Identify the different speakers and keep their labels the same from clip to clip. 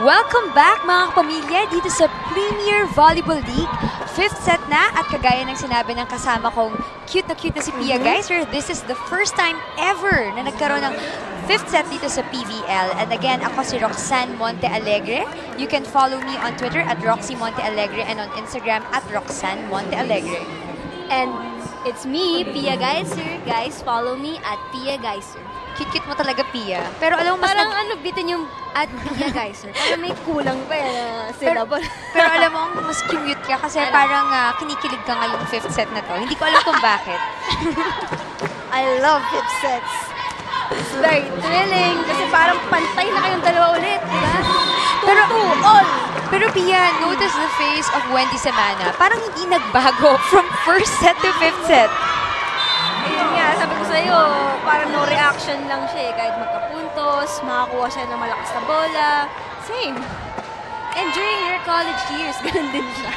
Speaker 1: Welcome back mga kapamilya dito sa Premier Volleyball League. 5th set na at kagaya ng sinabi ng kasama kong cute na si Pia Geiser, this is the first time ever na nagkaroon ng 5th set dito sa PVL. And again, ako si Roxanne Montealegre. You can follow me on Twitter at Roxy Montealegre and on Instagram at Roxanne Montealegre.
Speaker 2: And it's me, Pia Geiser. Guys, follow me at Pia Geiser.
Speaker 1: Cute-cute mo talaga, Pia. Pero alam mo, mas
Speaker 2: parang bitin yung at Pia Geiser. Parang may kulang pa syllable.
Speaker 1: Pero alam mo, mas cute ka kasi parang kinikilig ka ngayong 5th set na to. Hindi ko alam kung bakit.
Speaker 2: I love 5th sets. It's very thrilling kasi parang pantay na kayong dalawa ulit, diba?
Speaker 1: Pero Pia, notice the face of Wendy Semana. Parang hindi nagbago from 1st set to 5th set.
Speaker 2: Ayun nga, sabi ko sa'yo, parang no reaction lang siya eh. Kahit magkapuntos, makakuha siya ng malakas na bola. Same. And during your college years, ganun din siya.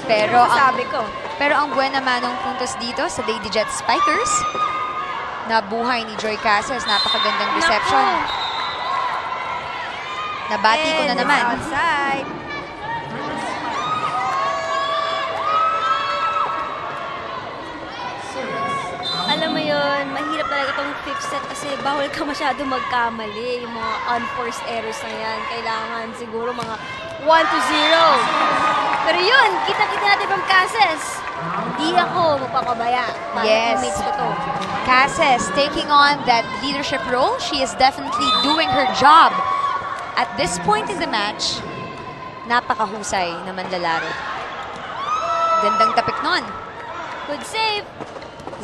Speaker 1: Pero
Speaker 2: sabi ko.
Speaker 1: Pero ang buwan naman ng puntos dito sa Lady Jet Spikers, nabuhay ni Joy Casas, napakagandang reception. Nabati ko na naman.
Speaker 2: Outside. Alam mo yun, mahirap talaga itong 5th set kasi bawal ka masyado magkamali. Yung mga unforced errors na yan. Kailangan siguro mga 1-0. Pero yun, kita-kita natin from Casas. Di ako mapakabaya.
Speaker 1: Yes.
Speaker 2: Teammates ko to.
Speaker 1: Casas taking on that leadership role. She is definitely doing her job. At this point in the match, napakahusay na manlalaro. Gandang tapik nun.
Speaker 2: Good save.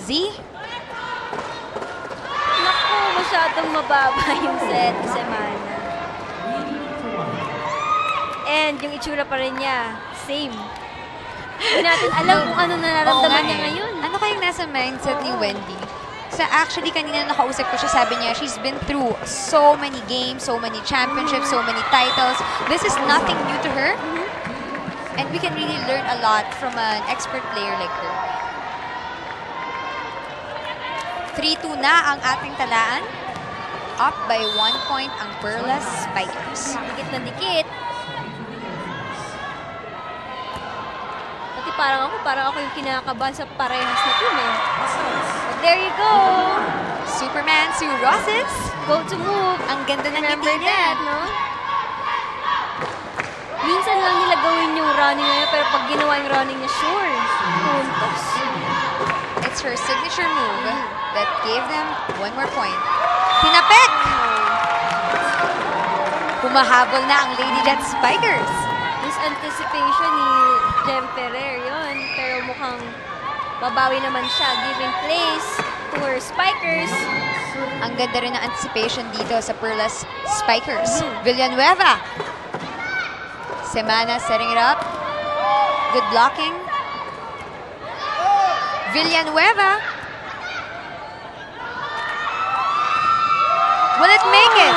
Speaker 1: Z?
Speaker 2: Naku, masyadong mababa yung set ni Semana. And yung itsura pa rin niya, same. Hindi natin alam kung ano nararamdaman niya ngayon.
Speaker 1: Ano kayong nasa mindset ni Wendy? Actually, kanina nakausap ko siya, sabi niya, she's been through so many games, so many championships, so many titles. This is nothing new to her. And we can really learn a lot from an expert player like her. 3-2 na ang ating talaan. Up by 1 point ang Perlas Spikers.
Speaker 2: Dikit na dikit. Pati parang ako yung kinakabahan sa parehas na team eh. But there you go.
Speaker 1: Superman Sue Rosses.
Speaker 2: Go to move.
Speaker 1: Ang ganda ng
Speaker 2: Remember
Speaker 1: ngiti niya.
Speaker 2: that, no? Minsan lang nila gawin yung running na yun, pero pag ginawa yung running niya, sure. Puntos.
Speaker 1: It's her signature move that gave them 1 more point. Tinapik! Humahabol na ang Lady Jet Spikers.
Speaker 2: This anticipation ni Jem Ferrer yun, pero mukhang babawi naman siya, giving place to her Spikers.
Speaker 1: Ang ganda rin ng anticipation dito sa Perlas Spikers. Villanueva. Semana setting it up. Good blocking. Villanueva. Will it make it?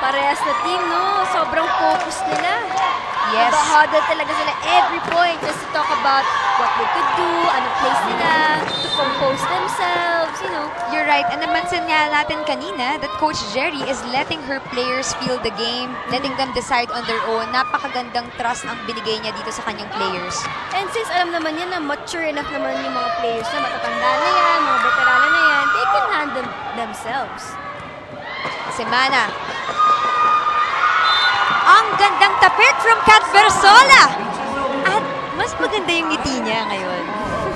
Speaker 2: Parehas na team, no? Sobrang focus nila.
Speaker 1: Yes.
Speaker 2: Nabahadal talaga sila every point just to talk about what they could do, anong place nila, to compose themselves, you know.
Speaker 1: You're right. And namansin nga natin kanina that Coach Jerry is letting her players feel the game, letting them decide on their own. Napakagandang trust ang binigay niya dito sa kanyang players.
Speaker 2: And since alam naman yan na mature enough naman yung mga players na matatanda na yan, mga veterana na yan, they can handle themselves.
Speaker 1: Semana. Ang gandang tapik from Kat Bersola. At mas maganda yung ngiti niya ngayon.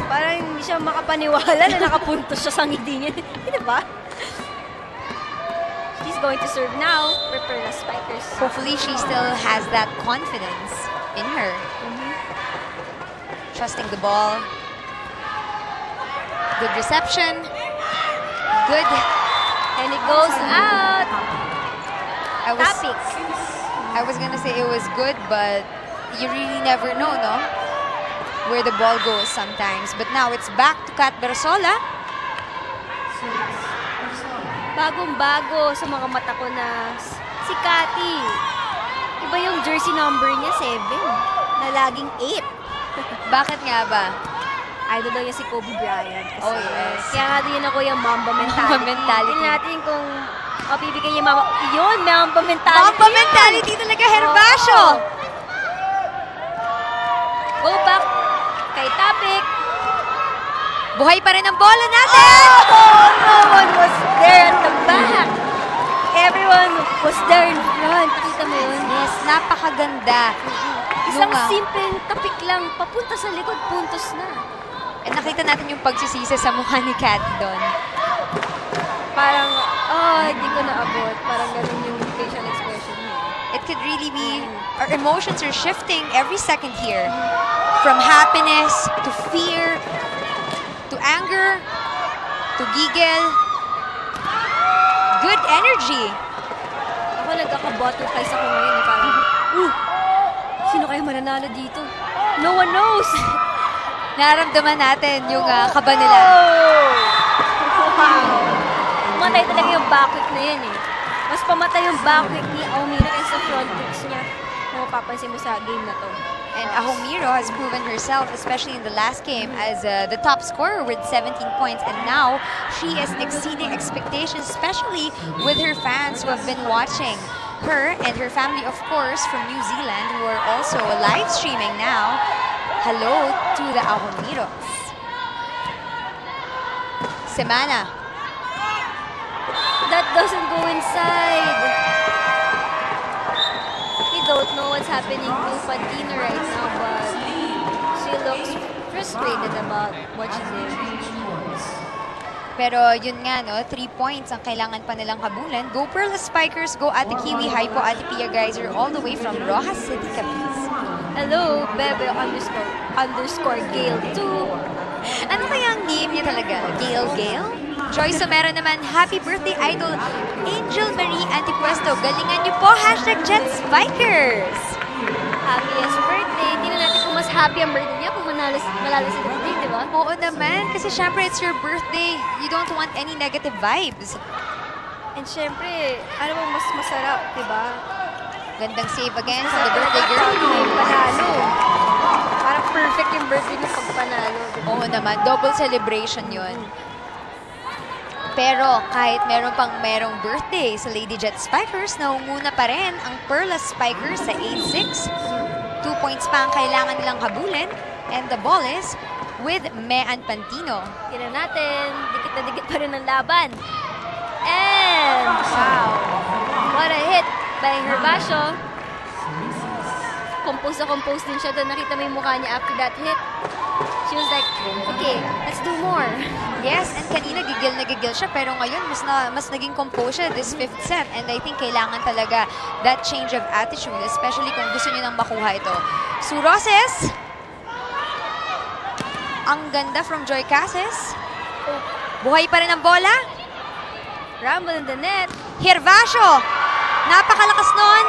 Speaker 2: Parang hindi siya makapaniwala na nakapuntos siya sa ngiti niya. Hindi ba? She's going to serve now for Perlas Spikers.
Speaker 1: Hopefully, she still has that confidence in her. Trusting the ball. Good reception. Good.
Speaker 2: And it goes out. Tapik.
Speaker 1: I was gonna say it was good, but you really never know, no? Where the ball goes sometimes. But now it's back to Kat Bersola.
Speaker 2: Bagong-bago sa mga mata ko na si Kati. Iba yung jersey number niya, 7. Na laging 8.
Speaker 1: Bakit nga ba?
Speaker 2: idol daw niya si Kobe Bryant. Kasi,
Speaker 1: Oh, yes.
Speaker 2: Kaya nga din yun ako yung Mamba mentality.
Speaker 1: Mamba mentality.
Speaker 2: Tingnan natin kung mapibigay niya Mamba. Yun, Mamba mentality.
Speaker 1: Mamba mentality talaga, Herbacio!
Speaker 2: Go back kay Tapik.
Speaker 1: Buhay pa rin ang bola natin!
Speaker 2: Oh, no one was there at the back. Everyone was there in front. Kita mo yun?
Speaker 1: Yes, napakaganda.
Speaker 2: Isang
Speaker 1: Nung,
Speaker 2: simpleng tapik lang, papunta sa likod, puntos na.
Speaker 1: And nakita natin yung pagsisisi sa mukha ni Kat doon.
Speaker 2: Parang, hindi ko naabot. Parang ganun yung facial expression niya.
Speaker 1: It could really be, our emotions are shifting every second here. From happiness, to fear, to anger, to giggle. Good energy.
Speaker 2: Ako nagkaka-butterflies ako ngayon. Parang, sino kaya mananalo dito? No one knows!
Speaker 1: Naramdaman natin yung kaba nila.
Speaker 2: Wow! Pumatay talaga yung backkick na yan eh. Mas pamatay yung backkick ni Ahumiro kaysa sa front kicks niya. Kung mapapansin mo sa game na to.
Speaker 1: And Ahumiro has proven herself, especially in the last game, as the top scorer with 17 points. And now, she is exceeding expectations, especially with her fans who have been watching her and her family, of course, from New Zealand, who are also live streaming now. Hello to the Ahumiros. Semana.
Speaker 2: That doesn't go inside. We don't know what's happening to Patina right now, but she looks frustrated about what she did.
Speaker 1: Pero yun nga, no, 3 points ang kailangan pa nilang habulan. Go Perla Spikers, go Ate Kiwi, hi po Ate Pia Geyser, all the way from Rojas City, Capiz.
Speaker 2: Hello, Bebe _ Gale 2.
Speaker 1: Ano kaya ang name niya talaga? Gale? Joy Somero naman, happy birthday idol, Angel Marie Antipuesto. Galingan niyo po, #JetSpikers.
Speaker 2: Happiest birthday. Hindi na natin kung mas happy ang birthday niya kung manalo si birthday, di ba?
Speaker 1: Oo naman, kasi syempre it's your birthday. You don't want any negative vibes.
Speaker 2: And syempre, ano bang mas masarap, di ba?
Speaker 1: Gandang save again from the birthday girl.
Speaker 2: May panalo. Parang perfect yung birthday ng pagpanalo. Diba?
Speaker 1: Oo naman, double celebration yun. Pero kahit merong birthday sa Lady Jet Spikers, naunguna pa rin ang Perla Spikers sa 8-6. 2 points pa ang kailangan nilang habulin. And the ball is with Mean Pantino.
Speaker 2: Tignan natin, dikit na dikit pa rin ang laban. And, wow, what a hit by Herbacio. Compose na compose din siya doon. Nakita mo yung mukha niya after that hit. She was like, okay, let's do more.
Speaker 1: Yes, and kanina gigil na gigil siya, pero ngayon mas naging composed siya this 5th set. And I think kailangan talaga that change of attitude, especially kung gusto niyo nang makuha ito. Sue Roses. Ang ganda from Joy Cases. Buhay pa rin ang bola.
Speaker 2: Rumble in the net.
Speaker 1: Herbacio. Napakalakas nun.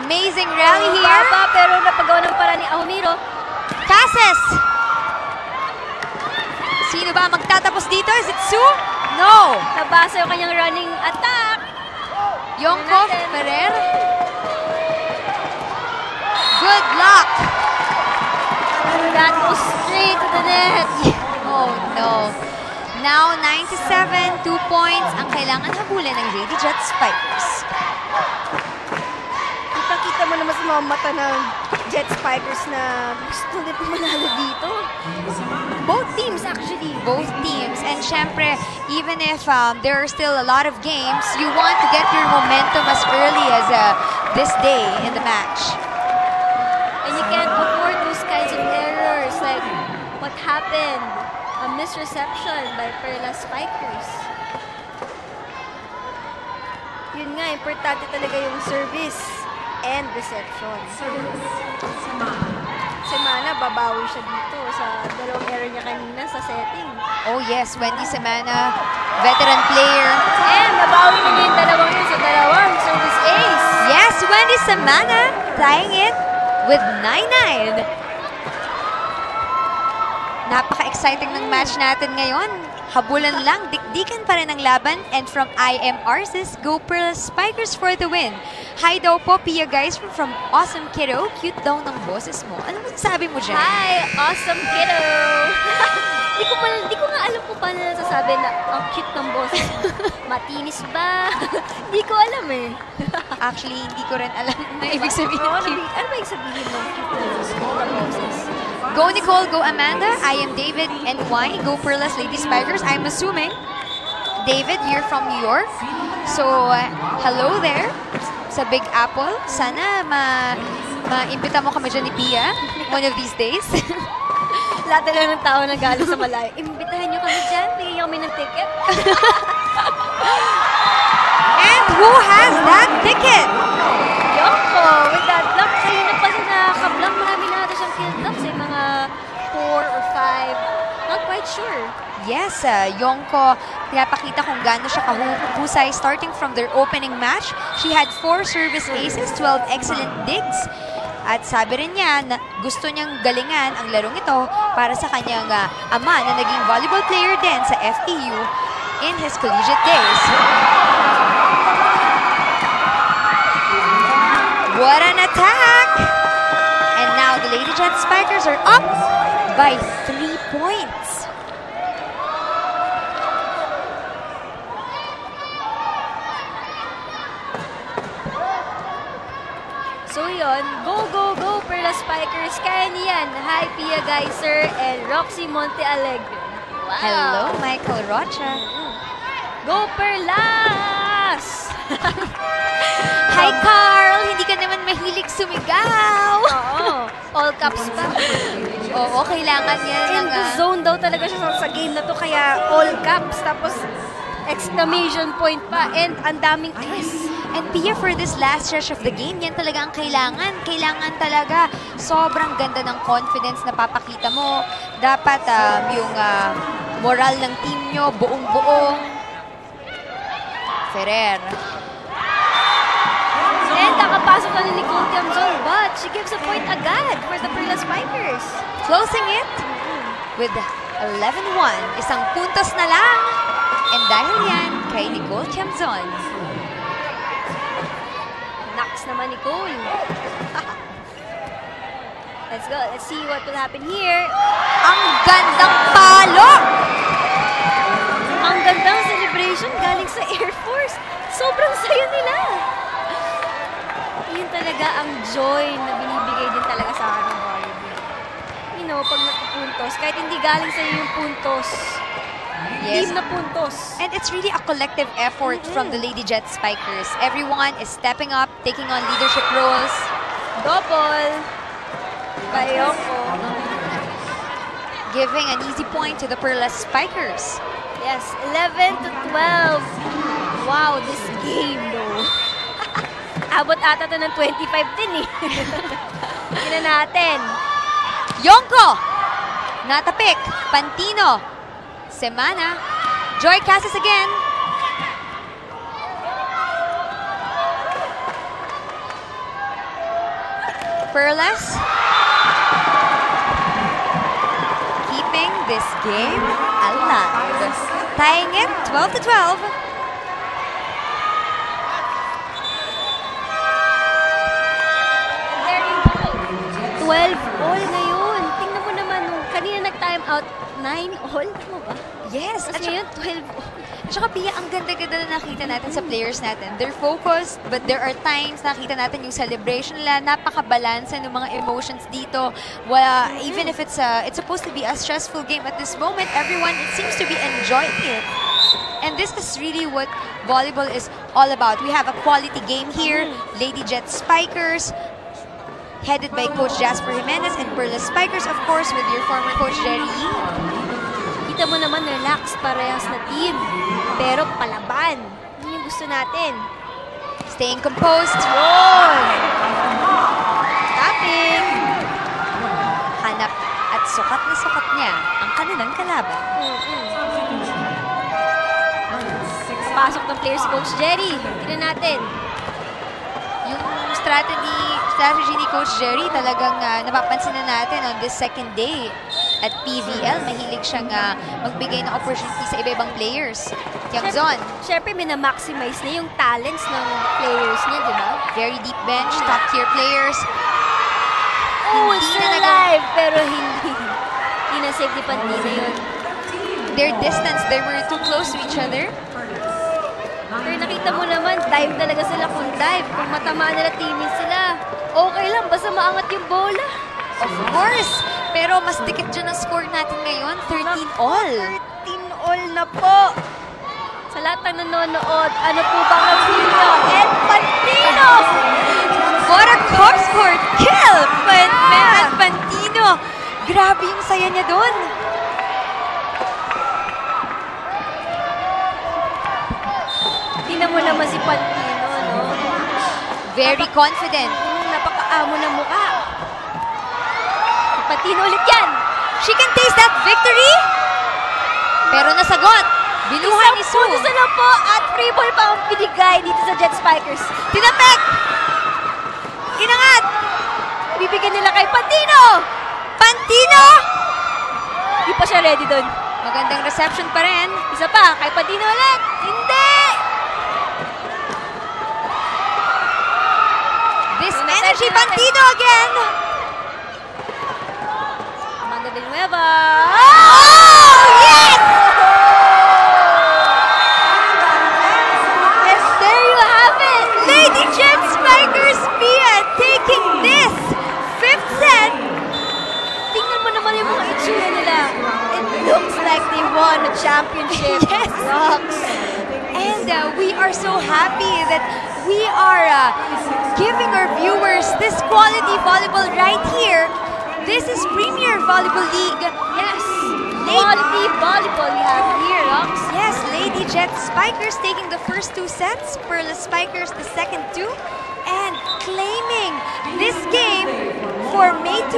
Speaker 1: Amazing rally here.
Speaker 2: Baba, pero napagawa ng para ni Ahumiro.
Speaker 1: Cases. Sino ba ang magtatapos dito? Is it Sue? No.
Speaker 2: Nabasa yung kanyang running attack.
Speaker 1: Yonkov Ferrer. Good luck.
Speaker 2: That goes straight to the net.
Speaker 1: Oh no. Now 97, 2 points ang kailangan habulin ng Lady Jet Spikers.
Speaker 2: Kita mo naman sa mga mata ng Jet Spikers na gusto din pumanalo dito. Both teams actually.
Speaker 1: Both teams. And syempre, even if there are still a lot of games, you want to get your momentum as early as this day in the match.
Speaker 2: And you can't afford those kinds of errors like what happened. A misreception by Perla Spikers. Yun nga, importante talaga yung service and reception. Semana, babawi siya dito sa dalawang error niya kanina sa setting.
Speaker 1: Oh yes, Wendy Semana, veteran player.
Speaker 2: And nabawi na niya yung dalawang yun sa dalawang service ace.
Speaker 1: Yes, Wendy Semana tying it with 9-9. Napaka-exciting ng match natin ngayon. Habulan lang, Dikan pa rin ang laban. And from IM Arsis, go Pearl Spikers for the win. Hi daw po, Pia guys from Awesome Kiddo. Cute daw ng boses mo. Ano masasabi mo dyan?
Speaker 2: Hi, Awesome Kiddo! Di ko nga alam kung paano nasasabi na ang cute ng boses. Matinis ba? Di ko alam eh.
Speaker 1: Actually, hindi ko rin alam na ibig sabihin.
Speaker 2: Ano ba ibig sabihin ng cute ng boses?
Speaker 1: Go Nicole, go Amanda. I am David NY. Go Perlas Lady Spikers. I'm assuming, David, you're from New York. So, hello there sa Big Apple. Sana ma-imbita mo kami dyan ni Pia one of these days.
Speaker 2: Lahat na lang ng tao na galing sa malayo. Imbitahan nyo kami dyan. Bigyan nyo kami ng ticket.
Speaker 1: And who has that ticket?
Speaker 2: Yoko, with that block. Kanina pa siya nakaka-block. Marami na ata siyang kill block. Sa mga 4 or 5. Not quite sure.
Speaker 1: Yes, Yongko, pinapakita kung gaano siya kahusay starting from their opening match. She had 4 service aces, 12 excellent digs. At sabi rin niya na gusto niyang galingan ang larong ito para sa kanyang ama na naging volleyball player din sa FEU in his collegiate days. What an attack! And now the Lady Jet Spikers are up by 3 points.
Speaker 2: So yun, go, go, go, Perla Spikers. Kaya niyan. Hi, Pia Geyser and Roxy Monte Alegre. Wow.
Speaker 1: Hello, Michael Rocha.
Speaker 2: Go, Perlas!
Speaker 1: Hi, Carl! Hindi ka naman mahilig sumigaw.
Speaker 2: Oo. All caps pa.
Speaker 1: Oo, kailangan niya
Speaker 2: In the zone daw talaga siya sa game na to, kaya all caps. Tapos, exclamation point pa. And ang daming kiss.
Speaker 1: And Pia, for this last stretch of the game, yan talaga ang kailangan. Kailangan talaga. Sobrang ganda ng confidence na papakita mo. Dapat yung moral ng team nyo, buong-buong. Ferrer.
Speaker 2: And nakapasok na ni Nicole Tiamzon, but she gives a point agad for the Perla Spikers.
Speaker 1: Closing it with 11-1. Isang puntos na lang. And dahil yan, kay Nicole Tiamzon.
Speaker 2: Knocks naman Nicole. Let's go. Let's see what will happen here.
Speaker 1: Ang gandang palo!
Speaker 2: Ang gandang celebration galing sa Air Force. Sobrang saya nila. Yun talaga ang joy na binibigay din talaga sa akin ng volleyball. You know, pag napupuntos, kahit hindi galing sa'yo yung puntos,
Speaker 1: Yes.
Speaker 2: team na puntos.
Speaker 1: And it's really a collective effort from the Lady Jet Spikers. Everyone is stepping up, taking on leadership roles.
Speaker 2: Double. Bayoko.
Speaker 1: Giving an easy point to the Perla Spikers.
Speaker 2: Yes, 11-12. Wow, this game though. Abot ata to ng 25 din eh. Tingnan natin.
Speaker 1: Yongko! Natapik. Pantino. Semana. Joy Casas again. Perlas. Keeping this game alive. Tying it 12-12.
Speaker 2: 12 all ngayon. Tingnan mo naman, nung kanina nag-time out, 9 all. Tama ba?
Speaker 1: Yes.
Speaker 2: At ngayon, 12 all.
Speaker 1: At saka, Pia, ang ganda-ganda na nakita natin sa players natin. They're focused, but there are times nakita natin yung celebration nila. Napaka-balansa ng mga emotions dito. Even if it's supposed to be a stressful game at this moment, everyone, it seems to be enjoying it. And this is really what volleyball is all about. We have a quality game here. Lady Jet Spikers, headed by Coach Jasper Jimenez, and Perla Spikers, of course, with your former coach, Jerry Yee.
Speaker 2: Kita mo naman, relax, parehas na team. Pero palaban. Yun yung gusto natin.
Speaker 1: Staying composed.
Speaker 2: Yun! Tapping!
Speaker 1: Hanap at sukat na sukat niya ang kanilang kalaban.
Speaker 2: Pasok ng players coach Jerry. Tignan natin.
Speaker 1: Yung strategy ni Coach Jerry talagang napapansin na natin on this second day. at PVL. Mahilig siyang magbigay ng opportunity sa iba-ibang players. Tiangzon,
Speaker 2: Siyempre, minamaximize niya yung talents ng players niya, di ba?
Speaker 1: very deep bench, top-tier players.
Speaker 2: Oh,
Speaker 1: Hindi
Speaker 2: still
Speaker 1: na
Speaker 2: alive, pero hindi. Hindi na save ni Pantino yun.
Speaker 1: Their distance, they were too close to each other.
Speaker 2: Pero nakita mo naman, dive talaga sila kung dive. Kung matamaan nila teammates sila, okay lang, basta maangat yung bola.
Speaker 1: Of course! Pero mas dikit dyan ang score natin ngayon, 13-all.
Speaker 2: 13-all na po. Sa lahat ng nanonood, ano po bang review nyo? And Pantino!
Speaker 1: What a corpse court kill! Mean Pantino! Grabe yung saya niya doon.
Speaker 2: Tingnan mo naman si Pantino, no?
Speaker 1: Very confident.
Speaker 2: Napakaamo ng mukha. Si Pantino ulit yan!
Speaker 1: She can taste that victory! Pero nasagot. Binuhay ni Su.
Speaker 2: Puntos na lang po at free ball pa ang binigay dito sa Jet Spikers.
Speaker 1: Tinapek! Inangat!
Speaker 2: Bibigyan nila kay Pantino!
Speaker 1: Pantino!
Speaker 2: Hindi pa siya ready doon.
Speaker 1: Magandang reception pa rin.
Speaker 2: Isa pa, kay Pantino ulit. Hindi!
Speaker 1: This energy, Pantino again!
Speaker 2: Amanda Villanueva.
Speaker 1: Oh! Yes!
Speaker 2: And there you have it!
Speaker 1: Lady Jet Spikers Pia taking this fifth set.
Speaker 2: Tingnan mo naman yung mga itsura nila. It looks like they won a championship.
Speaker 1: Yes.
Speaker 2: Rocks.
Speaker 1: And we are so happy that we are giving our viewers this quality volleyball right here. This is Premier Volleyball League.
Speaker 2: Yes. Quality volleyball we have here, Rocks.
Speaker 1: Yes, Lady Jet Spikers taking the first two sets, Perla Spikers the second two, and claiming this game for May 2,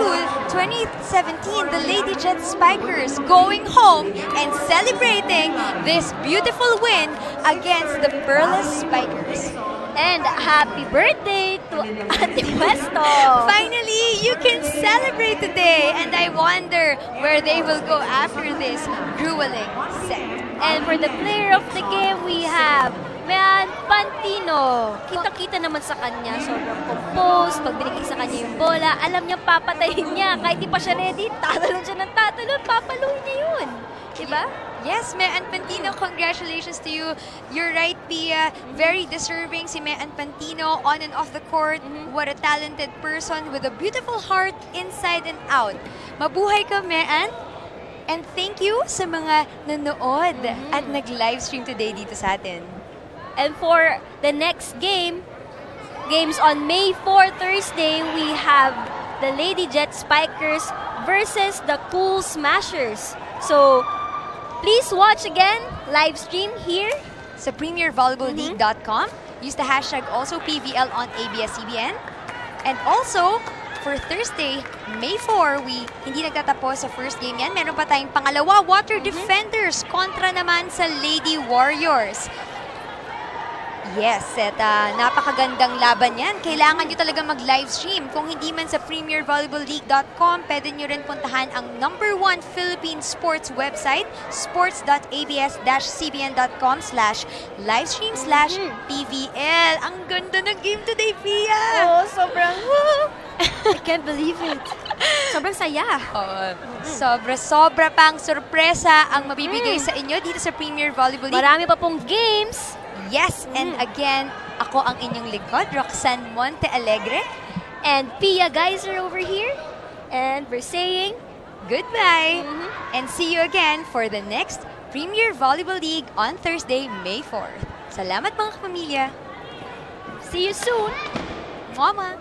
Speaker 1: 2017, the Lady Jet Spikers going home and celebrating this beautiful win against the Perla Spikers.
Speaker 2: And happy birthday to Ate Puesto.
Speaker 1: Finally, you can celebrate today, and I wonder where they will go after this grueling set.
Speaker 2: And for the player of the game, we have Mean Pantino. Kita-kita naman sa kanya, sobrang composed. Pag binigay sa kanya yung bola, alam niya papatayin niya. Kahit di pa siya ready, tatalon siya ng tatalon, papaluin niya yun. Diba?
Speaker 1: Yes, Mean Pantino, congratulations to you. You're right, Pia. Very deserving si Mean Pantino on and off the court. What a talented person with a beautiful heart inside and out. Mabuhay ka, Mean. And thank you sa mga nanood at nag-livestream today dito sa atin.
Speaker 2: And for the next games on May 4, Thursday, we have the Lady Jet Spikers versus the Cool Smashers. So, please watch again, live stream here
Speaker 1: Sa premiervolleyballleague.com. Use the hashtag also PVL on ABS-CBN. And also, for Thursday, May 4, hindi nagtatapos sa first game yan. Meron pa tayong pangalawa, Water Defenders kontra naman sa Lady Warriors. Yes, at napakagandang laban yan. Kailangan nyo talaga mag-livestream. Kung hindi man sa premiervolleyballleague.com, pwede nyo rin puntahan ang #1 Philippine sports website, sports.abs-cbn.com/livestream/PVL. Ang ganda ng game today, Pia!
Speaker 2: Oh, sobrang I can't believe it. Sobrang saya.
Speaker 1: Sobra-sobra pang sorpresa ang mabibigay sa inyo dito sa Premier Volleyball League.
Speaker 2: Marami pa pong games.
Speaker 1: Yes, and again, ako ang inyong lingkod, Roxanne Monte Alegre.
Speaker 2: And Pia Geyser over here. And we're saying
Speaker 1: Goodbye! And see you again for the next Premier Volleyball League on Thursday, May 4th. Salamat mga kapamilya!
Speaker 2: see you soon.
Speaker 1: Mwah!